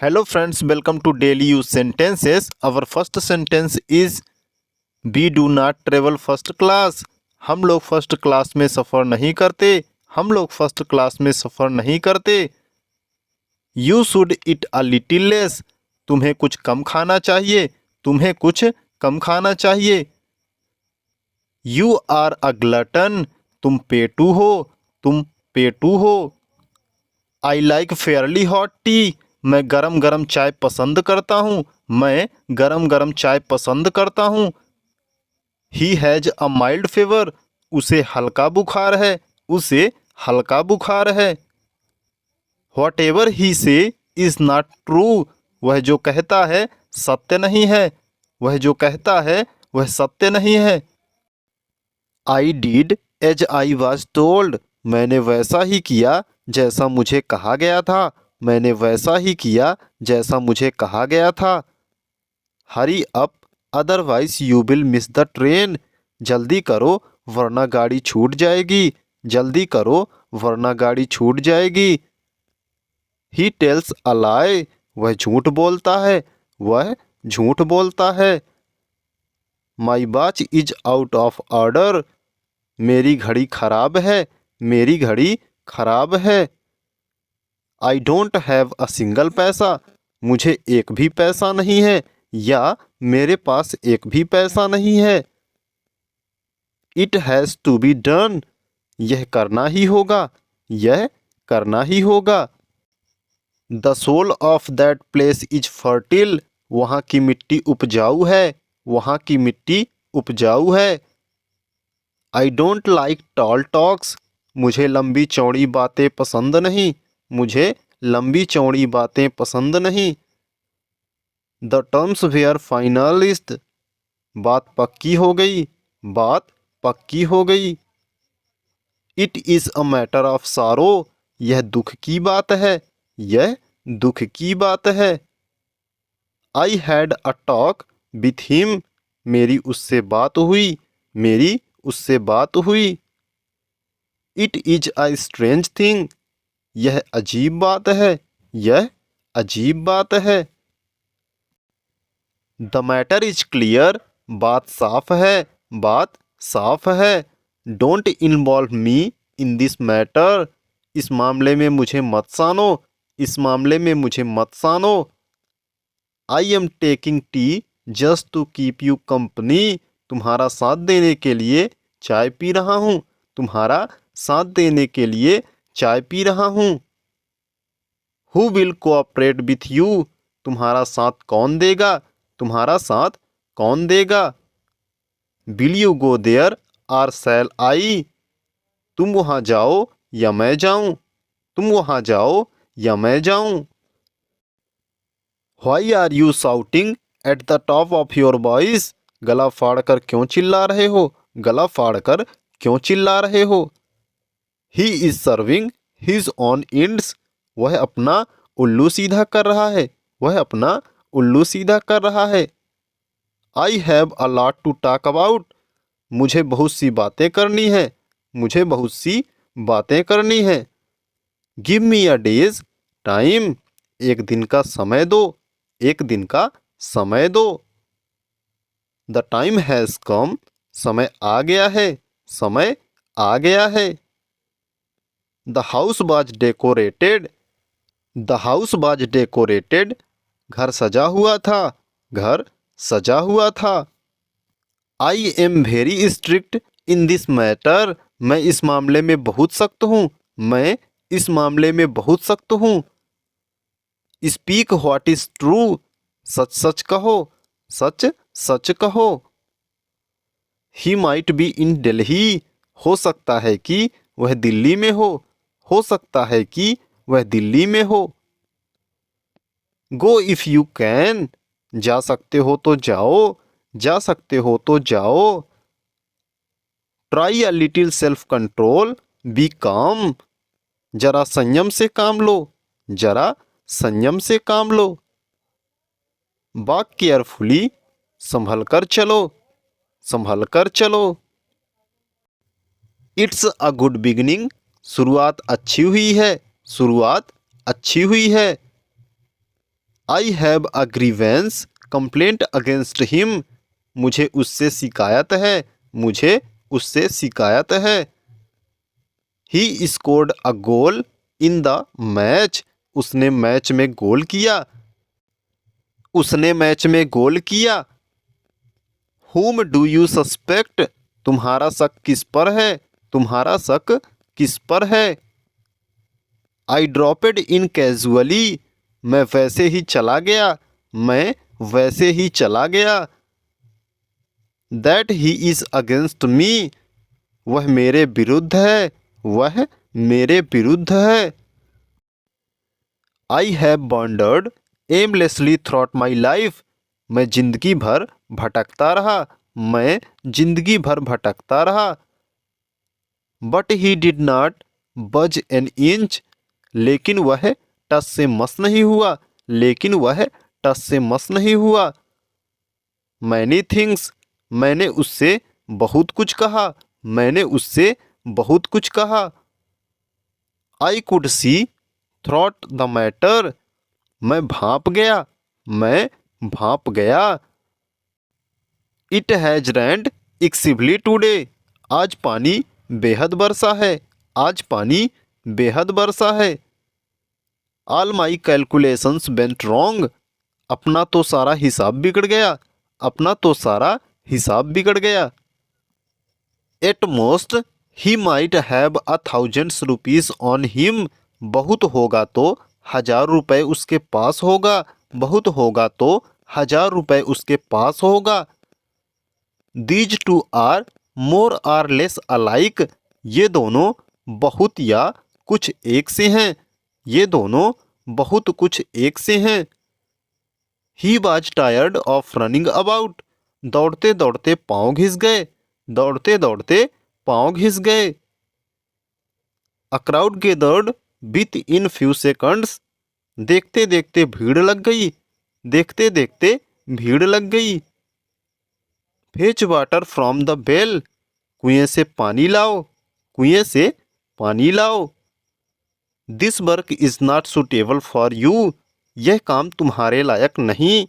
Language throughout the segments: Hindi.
Hello friends, welcome to daily use sentences. Our first sentence is we do not travel first class. हम लोग फर्स्ट क्लास में सफ़र नहीं करते। हम लोग फर्स्ट क्लास में सफ़र नहीं करते। You should eat a little less. तुम्हें कुछ कम खाना चाहिए। तुम्हें कुछ कम खाना चाहिए। You are a glutton. तुम पेटू हो। तुम पेटू हो। I like fairly hot tea. मैं गरम गरम चाय पसंद करता हूँ। मैं गरम गरम चाय पसंद करता हूँ। He has a mild fever. उसे हल्का बुखार है। उसे हल्का बुखार है। Whatever he say is not true. वह जो कहता है सत्य नहीं है। वह जो कहता है वह सत्य नहीं है। I did as I was told. मैंने वैसा ही किया जैसा मुझे कहा गया था। मैंने वैसा ही किया जैसा मुझे कहा गया था। Hurry up otherwise you will miss the train. जल्दी करो वरना गाड़ी छूट जाएगी। जल्दी करो वरना गाड़ी छूट जाएगी। ही टेल्स अ लाई। वह झूठ बोलता है। वह झूठ बोलता है। My watch is out of order. मेरी घड़ी खराब है। मेरी घड़ी खराब है। I don't have a single पैसा। मुझे एक भी पैसा नहीं है या मेरे पास एक भी पैसा नहीं है। It has to be done. यह करना ही होगा। यह करना ही होगा। The soil of that place is fertile. वहाँ की मिट्टी उपजाऊ है। वहाँ की मिट्टी उपजाऊ है। I don't like tall talks. मुझे लंबी चौड़ी बातें पसंद नहीं। मुझे लंबी चौड़ी बातें पसंद नहीं। The terms were finalised. बात पक्की हो गई। बात पक्की हो गई। It is a matter of sorrow. यह दुख की बात है। यह दुख की बात है। I had a talk with him. मेरी उससे बात हुई। मेरी उससे बात हुई। It is a strange thing. यह अजीब बात है। यह अजीब बात है। The matter is clear. बात साफ है। बात साफ है। Don't involve me in this matter. इस मामले में मुझे मत सानो। इस मामले में मुझे मत सानो। I am taking tea just to keep you company. तुम्हारा साथ देने के लिए चाय पी रहा हूँ। तुम्हारा साथ देने के लिए चाय पी रहा हूँ। Who will cooperate with you. तुम्हारा साथ कौन देगा। तुम्हारा साथ कौन देगा। Will you go there or shall I. तुम वहाँ जाओ या मैं जाऊँ। तुम वहाँ जाओ या मैं जाऊँ। Why are you shouting at the top of your voice. गला फाड़कर क्यों चिल्ला रहे हो। गला फाड़कर क्यों चिल्ला रहे हो। He is serving his on ends. वह अपना उल्लू सीधा कर रहा है। वह अपना उल्लू सीधा कर रहा है। I have a lot to talk about. मुझे बहुत सी बातें करनी है। मुझे बहुत सी बातें करनी है। गिव मी अ डेज टाइम। एक दिन का समय दो। एक दिन का समय दो। The time has come. समय आ गया है। समय आ गया है। The house was decorated. The house was decorated. घर सजा हुआ था। घर सजा हुआ था। I am very strict in this matter. मैं इस मामले में बहुत सख्त हूँ। मैं इस मामले में बहुत सख्त हूँ। Speak what is true. सच सच कहो। सच सच कहो। He might be in Delhi. हो सकता है कि वह दिल्ली में हो। हो सकता है कि वह दिल्ली में हो। Go if you can. जा सकते हो तो जाओ। जा सकते हो तो जाओ। Try a little self control. Be calm. जरा संयम से काम लो। जरा संयम से काम लो। Walk carefully. संभल कर चलो। संभल कर चलो। It's a good beginning. शुरुआत अच्छी हुई है। शुरुआत अच्छी हुई है। I have a grievance complaint against him. मुझे उससे शिकायत है, मुझे उससे शिकायत है। He scored a goal in the match. उसने मैच में गोल किया, उसने मैच में गोल किया। Whom do you suspect? तुम्हारा शक किस पर है, तुम्हारा शक किस पर है। I dropped in casually। मैं वैसे ही चला गया, मैं वैसे ही चला गया। That he is against me। वह मेरे विरुद्ध है, वह मेरे विरुद्ध है। I have wandered aimlessly throughout my life। मैं जिंदगी भर भटकता रहा, मैं जिंदगी भर भटकता रहा। बट ही डिड नॉट बज एन इंच। लेकिन वह टस से मस नहीं हुआ, लेकिन वह टस से मस नहीं हुआ। Many things. मैंने उससे बहुत कुछ कहा, मैंने उससे बहुत कुछ कहा। I could see through the matter. मैं भाप गया, मैं भाप गया। It has rained excessively today. आज पानी बेहद बरसा है, आज पानी बेहद बरसा है। All my calculations went wrong. अपना तो सारा हिसाब बिगड़ गया, अपना तो सारा हिसाब बिगड़ गया। At most he might have 1,000 rupees on him. बहुत होगा तो 1,000 रुपये उसके पास होगा, बहुत होगा तो 1,000 रुपये उसके पास होगा। These two are more or less alike. ये दोनों बहुत या कुछ एक से हैं, ये दोनों बहुत कुछ एक से हैं। He was tired of running about. दौड़ते दौड़ते पाँव घिस गए, दौड़ते दौड़ते पाँव घिस गए। A crowd gathered with in few seconds. देखते देखते भीड़ लग गई, देखते देखते भीड़ लग गई। Fetch water from the well. कुएं से पानी लाओ, कुएं से पानी लाओ। This work is not suitable for you. यह काम तुम्हारे लायक नहीं,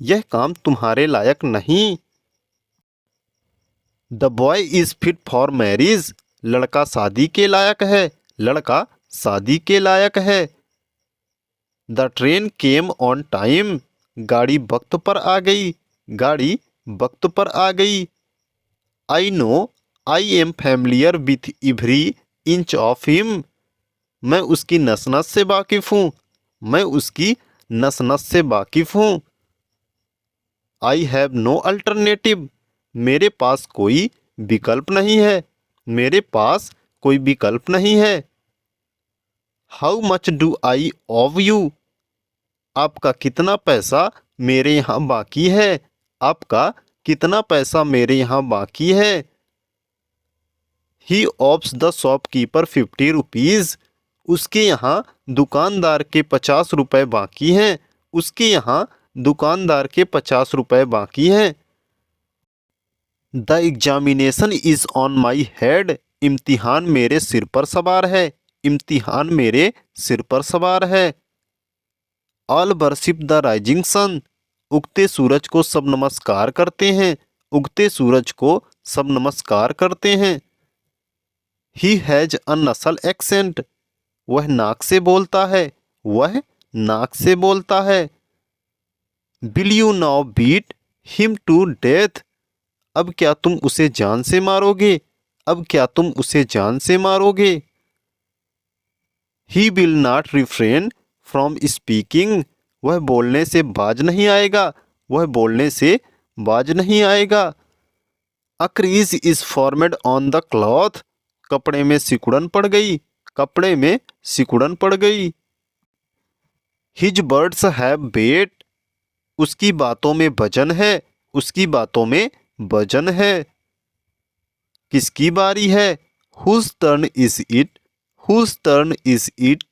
यह काम तुम्हारे लायक नहीं। The boy is fit for marriage. लड़का शादी के लायक है, लड़का शादी के लायक है। The train came on time. गाड़ी वक्त पर आ गई, गाड़ी वक्त पर आ गई। I know I am familiar with every inch of him. मैं उसकी नस नस से वाकिफ हूँ, मैं उसकी नस नस से वाकिफ हूँ। I have no alternative. मेरे पास कोई विकल्प नहीं है, मेरे पास कोई विकल्प नहीं है। How much do I of you. आपका कितना पैसा मेरे यहाँ बाकी है, आपका कितना पैसा मेरे यहाँ बाकी है। ही ऑप्स द शॉपकीपर 50 रुपीज़। उसके यहाँ दुकानदार के 50 रुपये बाकी हैं, उसके यहाँ दुकानदार के 50 रुपये बाकी हैं। The examination is on my head. इम्तिहान मेरे सिर पर सवार है, इम्तिहान मेरे सिर पर सवार है। All worship the rising sun. उगते सूरज को सब नमस्कार करते हैं, उगते सूरज को सब नमस्कार करते हैं। ही हैज अ नसल एक्सेंट। वह नाक से बोलता है, वह नाक से बोलता है। Will you now beat him to death. अब क्या तुम उसे जान से मारोगे, अब क्या तुम उसे जान से मारोगे। He will not refrain from speaking. वह बोलने से बाज नहीं आएगा, वह बोलने से बाज नहीं आएगा। A crease is formed on the cloth. कपड़े में सिकुड़न पड़ गई, कपड़े में सिकुड़न पड़ गई। His words have weight. उसकी बातों में वजन है, उसकी बातों में वजन है। किसकी बारी है। Whose turn is it, whose turn is it.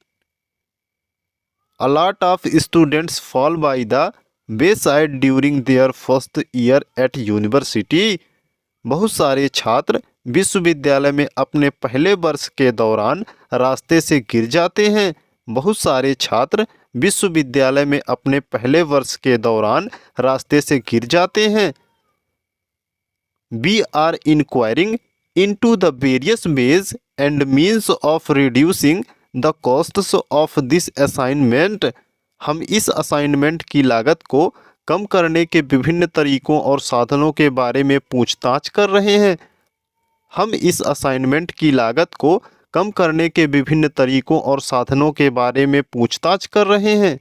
A lot of students fall by the wayside during their first year at university। बहुत सारे छात्र विश्वविद्यालय में अपने पहले वर्ष के दौरान रास्ते से गिर जाते हैं, बहुत सारे छात्र विश्वविद्यालय में अपने पहले वर्ष के दौरान रास्ते से गिर जाते हैं। We are inquiring into the various ways and means of reducing the costs of this assignment. हम इस असाइनमेंट की लागत को कम करने के विभिन्न तरीकों और साधनों के बारे में पूछताछ कर रहे हैं। हम इस असाइनमेंट की लागत को कम करने के विभिन्न तरीकों और साधनों के बारे में पूछताछ कर रहे हैं।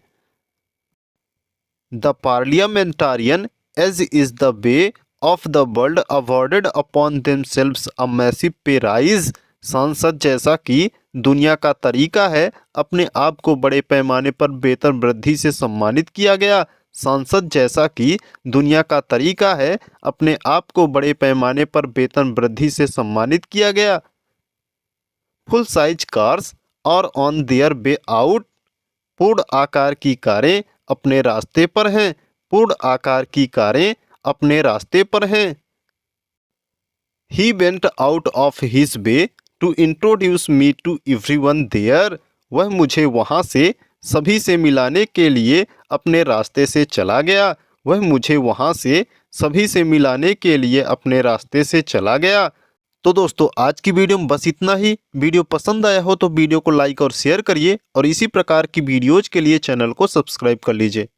The parliamentarian, as is the way of the world, awarded upon themselves a massive pay rise. सांसद जैसा कि दुनिया का तरीका है, अपने आप को बड़े पैमाने पर वेतन वृद्धि से सम्मानित किया गया। सांसद जैसा कि दुनिया का तरीका है, अपने आप को बड़े पैमाने पर वेतन वृद्धि से सम्मानित किया गया। फुल साइज कार्स और ऑन देयर वे आउट। पूर्ण आकार की कारें अपने रास्ते पर हैं। पूर्ण आकार की कारें अपने रास्ते पर हैं। He went out of his way to introduce me to everyone there. वह मुझे वहाँ से सभी से मिलाने के लिए अपने रास्ते से चला गया। वह मुझे वहाँ से सभी से मिलाने के लिए अपने रास्ते से चला गया। तो दोस्तों आज की वीडियो में बस इतना ही। वीडियो पसंद आया हो तो वीडियो को लाइक और शेयर करिए और इसी प्रकार की वीडियोज के लिए चैनल को सब्सक्राइब कर लीजिए।